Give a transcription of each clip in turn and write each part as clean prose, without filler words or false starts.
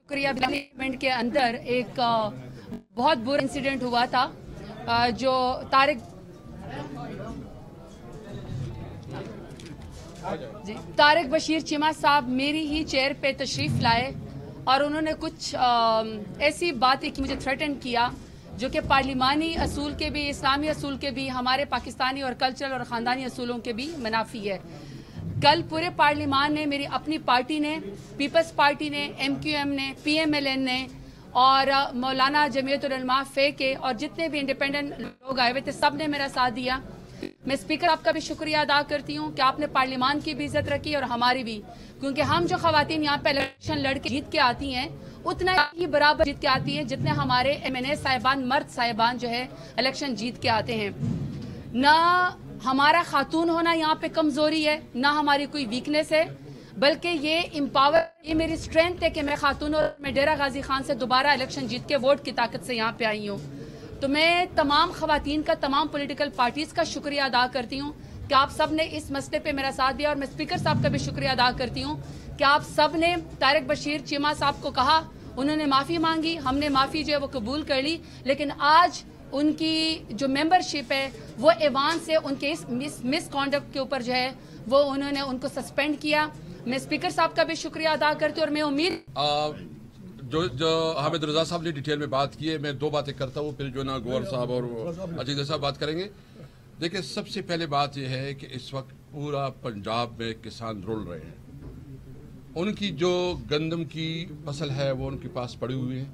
शुक्रिया पार्लियामेंट के अंदर एक बहुत बुरा इंसिडेंट हुआ था जो तारिक बशीर चीमा साहब मेरी ही चेयर पे तशरीफ लाए और उन्होंने कुछ ऐसी बातें की, मुझे थ्रेटन किया जो कि पार्लिमानी असूल के भी, इस्लामी असूल के भी, हमारे पाकिस्तानी और कल्चरल और ख़ानदानी असूलों के भी मुनाफी है। कल पूरे पार्लिमान ने, मेरी अपनी पार्टी ने, पीपल्स पार्टी ने, MQM ने, PMLN ने और मौलाना जमीयतुल उलमा फे के और जितने भी इंडिपेंडेंट लोग आए हुए थे, सब ने मेरा साथ दिया। मैं स्पीकर आपका भी शुक्रिया अदा करती हूँ कि आपने पार्लियामान की भी इज्जत रखी और हमारी भी, क्योंकि हम जो खवातीन यहाँ पे इलेक्शन लड़के जीत के आती हैं उतना ही बराबर जीत के आती हैं जितने हमारे MNA साहिबान, मर्द साहिबान जो है इलेक्शन जीत के आते हैं। ना हमारा खातून होना यहाँ पे कमजोरी है, ना हमारी कोई वीकनेस है, बल्कि ये मेरी स्ट्रेंथ है कि मैं खातून और मैं डेरा गाजी खान से दोबारा इलेक्शन जीत के वोट की ताकत से यहाँ पे आई हूँ। तो मैं तमाम खवातीन का, तमाम पॉलिटिकल पार्टीज का शुक्रिया अदा करती हूँ कि आप सब ने इस मसले पे मेरा साथ दिया और मैं स्पीकर साहब का भी शुक्रिया अदा करती हूँ कि आप सब ने तारिक बशीर चीमा साहब को कहा, उन्होंने माफ़ी मांगी, हमने माफ़ी जो है वो कबूल कर ली, लेकिन आज उनकी जो मेंबरशिप है वो ऐवान से उनके इस मिसकॉन्डक्ट के ऊपर जो है वो उन्होंने उनको सस्पेंड किया। मैं स्पीकर साहब का भी शुक्रिया अदा करती हूँ और मैं उम्मीद जो हामिद रजा साहब ने डिटेल में बात की है, मैं दो बातें करता हूँ, फिर जो ना गौर साहब और अजीज साहब बात करेंगे। देखिए, सबसे पहले बात यह है कि इस वक्त पूरा पंजाब में किसान रुल रहे हैं, उनकी जो गंदम की फसल है वो उनके पास पड़ी हुई है।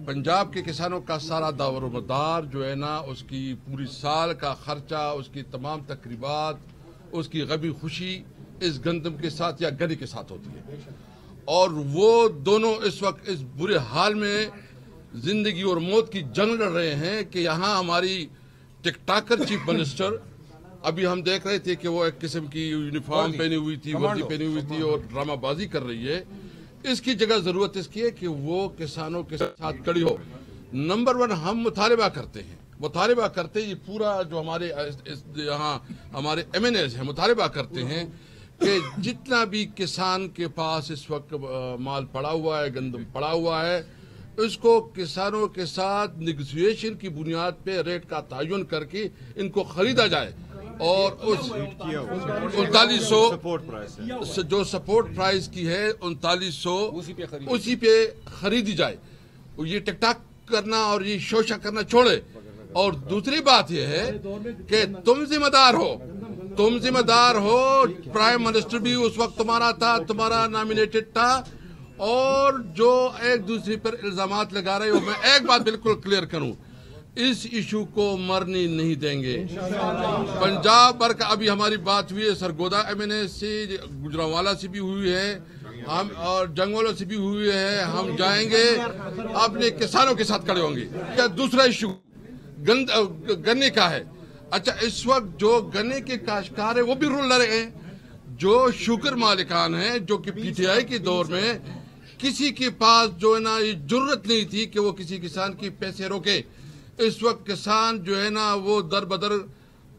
पंजाब के किसानों का सारा दारोमदार जो है ना, उसकी पूरी साल का खर्चा, उसकी तमाम तकरीबात, उसकी गमी खुशी इस गंदम के साथ या गन्ने के साथ होती है, और वो दोनों इस वक्त इस बुरे हाल में जिंदगी और मौत की जंग लड़ रहे हैं कि यहाँ हमारी टिकटाकर चीफ मिनिस्टर, अभी हम देख रहे थे कि वो एक किस्म की यूनिफॉर्म पहनी हुई थी, वर्दी पहनी हुई थी और ड्रामाबाजी कर रही है। इसकी जगह जरूरत इसकी है कि वो किसानों के साथ खड़ी हो। नंबर 1 हम मुतालिबा करते हैं, ये पूरा जो हमारे यहाँ हमारे MNAs हैं मुतालिबा करते हैं कि जितना भी किसान के पास इस वक्त माल पड़ा हुआ है, गंदम पड़ा हुआ है, इसको किसानों के साथ निगोशिएशन की बुनियाद पे रेट का तयन करके इनको खरीदा जाए और उस 3900 जो सपोर्ट प्राइस की है 3900 उसी पे खरीदी जाए। ये टिकटाक करना और ये शोषा करना छोड़े। और दूसरी बात यह है कि तुम जिम्मेदार हो, प्राइम मिनिस्टर भी उस वक्त तुम्हारा था, तुम्हारा नॉमिनेटेड था, और जो एक दूसरे पर इल्जामात लगा रहे हो, मैं एक बात बिल्कुल क्लियर करूं, इस इशू को मरने नहीं देंगे। पंजाब भर का अभी हमारी बात हुई है सरगोदा MNA से, गुजरांवाला से भी हुई है, हम और जंगवाला से भी हुई है। हम जाएंगे, अपने किसानों के साथ खड़े होंगे। क्या दूसरा इशू गन्ने का है। अच्छा, इस वक्त जो गन्ने के काश्तकार है वो भी रुल रहे हैं। जो शुगर मालिकान हैं, जो कि PTI के दौर में किसी के पास जो है ना ये जरूरत नहीं थी कि वो किसी किसान की पैसे रोके, इस वक्त किसान जो है ना वो दर बदर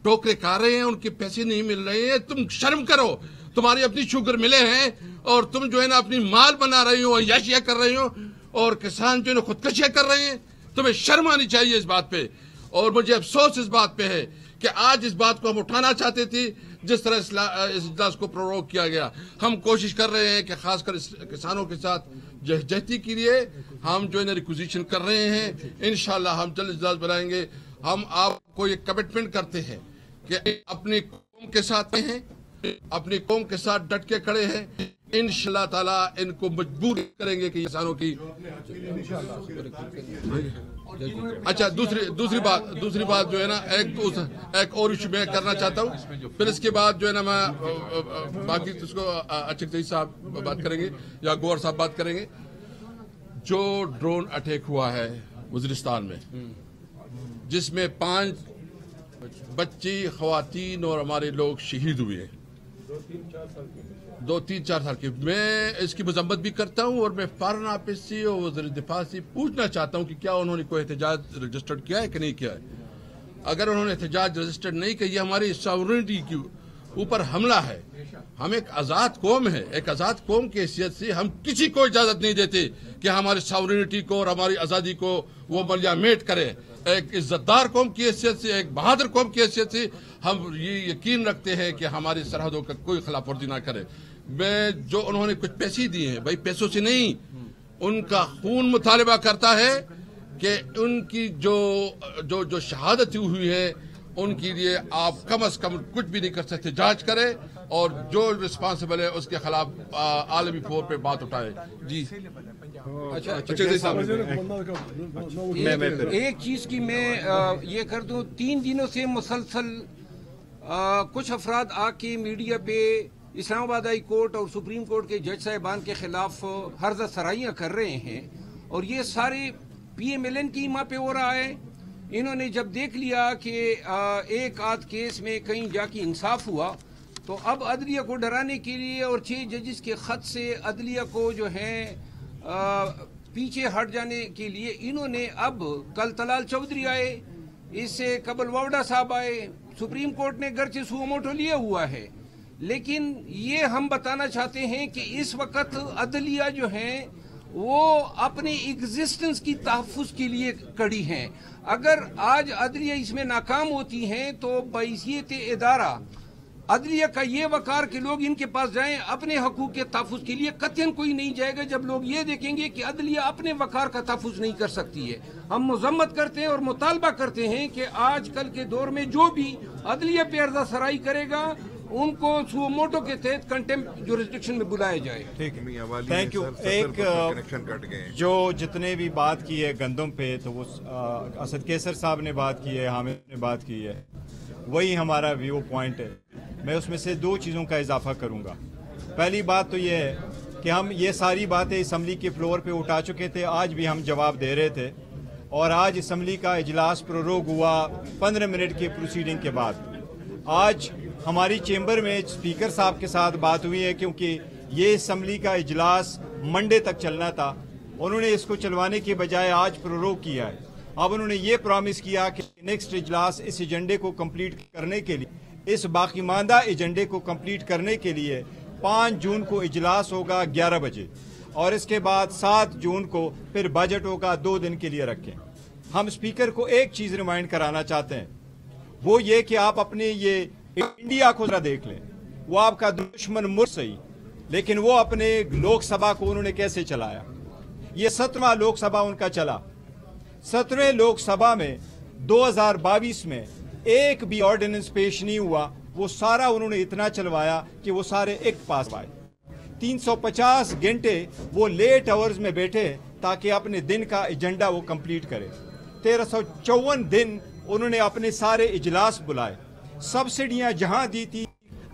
टोकरे खा रहे हैं, उनके पैसे नहीं मिल रहे हैं। तुम शर्म करो, तुम्हारी अपनी शुगर मिले हैं और तुम जो है ना अपनी माल बना रही हो, अय्याशियां कर रही हो, और किसान जो है ना खुदकशियां कर रहे हैं। तुम्हें शर्म आनी चाहिए इस बात पे। और मुझे अफसोस इस बात पे है कि आज इस बात को हम उठाना चाहते थे, जिस तरह इस इजलास को प्रोरोग किया गया। हम कोशिश कर रहे हैं कि खासकर किसानों के साथ जहजहती के लिए हम जो है रिक्विजिशन कर रहे हैं। इंशाल्लाह हम जल्द इजलास बनाएंगे। हम आपको ये कमिटमेंट करते हैं कि अपनी कौम के साथ हैं, अपनी कौम के साथ डट के खड़े हैं। इंशाल्लाह ताला इनको मजबूर करेंगे कि किसानों की। अच्छा, दूसरी बात जो है ना, एक और इशू मैं करना चाहता हूँ, फिर इसके बाद जो है ना मैं बाकी उसको अचक साहब बात करेंगे या गौर साहब बात करेंगे। जो ड्रोन अटैक हुआ है वज़ीरिस्तान में, जिसमें 5 बच्ची, ख़वातीन और हमारे लोग शहीद हुए हैं, 2-3-4 साल की। मैं इसकी मजम्मत भी करता हूँ और मैं फॉरेन ऑफिस से और वज़ीर दिफा से पूछना चाहता हूँ कि क्या उन्होंने कोई एहतजाज रजिस्टर्ड किया है कि नहीं किया है। अगर उन्होंने एहतजाज रजिस्टर्ड नहीं किया, ये हमारी सॉवरेनिटी की اوپر حملہ ہے. ہم ایک آزاد قوم ہے, ایک آزاد قوم کی حیثیت سے ہم کسی کو اجازت نہیں دیتے کہ ہماری ساورینٹی کو اور ہماری آزادی کو وہ ملیا میٹ کرے. ایک عزت دار قوم کی حیثیت سے, ایک بہادر قوم کی حیثیت سے ہم یہ یقین رکھتے ہیں کہ ہماری سرحدوں کا کوئی خلاف ورزی نہ کرے. میں جو انہوں نے کچھ پیسے دیے ہیں, بھائی پیسوں سے نہیں, ان کا خون مطالبہ کرتا ہے کہ ان کی جو شہادت ہوئی ہے ان کے لیے آپ کم از کم کچھ بھی نہیں کر سکتے, جانچ کرے اور جو رسپانسبل ہے اس کے خلاف عالمی فور پہ بات اٹھائے. جی ایک چیز کی میں یہ کر دوں, 3 دنوں سے مسلسل کچھ افراد آ کے میڈیا پہ اسلام آباد ہائی کورٹ اور سپریم کورٹ کے جج صاحبان کے خلاف ہرزہ سرائیاں کر رہے ہیں, اور یہ سارے پی ایم ایل این کی ماں پہ ہو رہا ہے. انہوں نے جب دیکھ لیا کہ ایک آدھ کیس میں کہیں جا کے انصاف ہوا تو اب عدلیہ کو ڈرانے کے لیے اور 6 ججز کے خط سے عدلیہ کو جو ہے پیچھے ہٹ جانے کے لیے انہوں نے اب کل طلال چودھری آئے, اس سے قبل واوڈا صاحب آئے. سپریم کورٹ نے گرچہ سو موٹو لیا ہوا ہے, لیکن یہ ہم بتانا چاہتے ہیں کہ اس وقت عدلیہ جو ہیں وہ اپنے ایگزسٹنس کی تحفظ کے لیے کڑی ہیں. اگر آج عدلیہ اس میں ناکام ہوتی ہیں تو بحیثیت ادارہ عدلیہ کا یہ وقار کہ لوگ ان کے پاس جائیں اپنے حقوق کے تحفظ کے لیے, قطعاً کوئی نہیں جائے گا جب لوگ یہ دیکھیں گے کہ عدلیہ اپنے وقار کا تحفظ نہیں کر سکتی ہے. ہم مذمت کرتے ہیں اور مطالبہ کرتے ہیں کہ آج کل کے دور میں جو بھی عدلیہ پہ عرضہ سرائی کرے گا ان کو سو موٹو کے تحت کنٹمپٹ جورسڈکشن میں بلایا جائے. Thank you. ایک جو جتنے بھی بات کی ہے گندم پہ, تو وہ اسد کیسر صاحب نے بات کی ہے, حامد نے بات کی ہے, وہی ہمارا ویو پوائنٹ ہے. میں اس میں سے 2 چیزوں کا اضافہ کروں گا. پہلی بات تو یہ ہے کہ ہم یہ ساری باتیں اسمبلی کے فلور پہ اٹھا چکے تھے, آج بھی ہم جواب دے رہے تھے, اور آج اسمبلی کا اجلاس پروروگ ہوا 15 منٹ کے پروسیڈنگ کے بعد. آج ہماری چیمبر میں اسپیکر صاحب کے ساتھ بات ہوئی ہے, کیونکہ یہ اسمبلی کا اجلاس منڈے تک چلنا تھا, انہوں نے اس کو چلوانے کے بجائے آج پروروگ کیا ہے. اب انہوں نے یہ پرامس کیا کہ نیکسٹ اجلاس اس ایجنڈے کو کمپلیٹ کرنے کے لیے, اس باقی ماندہ ایجنڈے کو کمپلیٹ کرنے کے لیے 5 جون کو اجلاس ہوگا 11 بجے, اور اس کے بعد 7 جون کو پھر بجٹ ہوگا 2 دن کے لیے رکھیں. ہم اسپیکر کو ایک چیز ریمائنڈ کرانا چاہتے ہیں, وہ یہ کہ آپ اپنے یہ انڈیا کو ذرا دیکھ لیں. وہ آپ کا دشمن ملک صحیح, لیکن وہ اپنے لوک سبھا کو انہوں نے کیسے چلایا. یہ 17واں لوک سبھا ان کا چلا. 17ویں لوک سبھا میں 2022 میں ایک بھی آرڈیننس پیش نہیں ہوا. وہ سارا انہوں نے اتنا چلوایا کہ وہ سارے ایک پاس پائے. 350 گھنٹے وہ لیٹ آورز میں بیٹھے تاکہ اپنے دن کا ایجنڈا وہ کمپلیٹ کرے. 1354 دن انہوں نے اپنے سارے اجلاس بلائے. سبسڈیاں جہاں دی تھی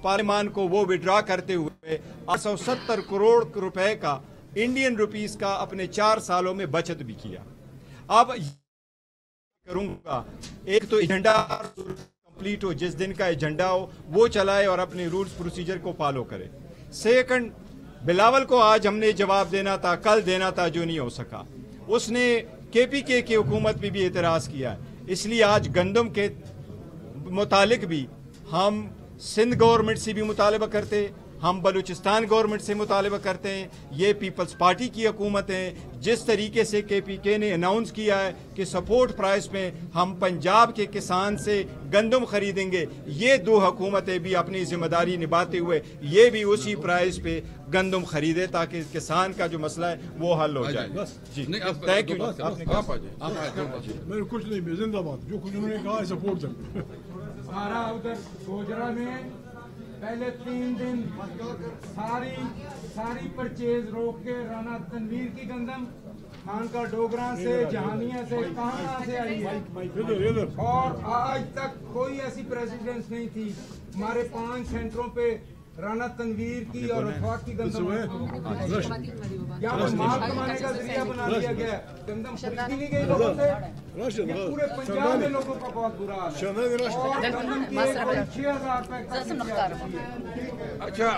پارلیمان کو وہ وڈرا کرتے ہوئے 870 کروڑ روپے کا انڈین روپیز کا اپنے 4 سالوں میں بچت بھی کیا. اب کروں گا ایک تو ایجنڈا کمپلیٹ ہو, جس دن کا ایجنڈا ہو وہ چلائے اور اپنے رولز پروسیجر کو فالو کرے. سیکنڈ, بلاول کو آج ہم نے جواب دینا تھا, کل دینا تھا, جو نہیں ہو سکا. اس نے کے پی کے کی حکومت پہ بھی اعتراض کیا, اس لیے آج گندم کے متعلق بھی ہم سندھ گورنمنٹ سے بھی مطالبہ کرتے, ہم بلوچستان گورنمنٹ سے مطالبہ کرتے ہیں. یہ پیپلز پارٹی کی حکومت ہے. جس طریقے سے کے پی کے نے اناؤنس کیا ہے کہ سپورٹ پرائس میں ہم پنجاب کے کسان سے گندم خریدیں گے, یہ 2 حکومتیں بھی اپنی ذمہ داری نبھاتے ہوئے یہ بھی اسی پرائس پہ گندم خریدے تاکہ کسان کا جو مسئلہ ہے وہ حل ہو جائے. جی تھینک یو. میں کچھ نہیں, زندہ باد, جو کچھ انہوں نے کہا ہے سپورٹ کرتے. ہمارا ادھر گوجرا میں پہلے 3 دن ساری پرچیز روک کے رانا تنویر کی گندم خان کا ڈوگراں سے, جہانیہ سے, کہاں سے آئی ہے, اور آج تک کوئی ایسی پریزیڈنس نہیں تھی. ہمارے 5 سینٹروں پہ رانا تنویر کی اور افاق کی گندم یہاں پر مال کمانے کا ذریعہ بنا دیا گیا. گندم خریدی نہیں گئی لوگوں سے, پورے پنجاب میں لوگوں کا بہت برا حال ہے, اور گندم کی 6,000 روپے. اچھا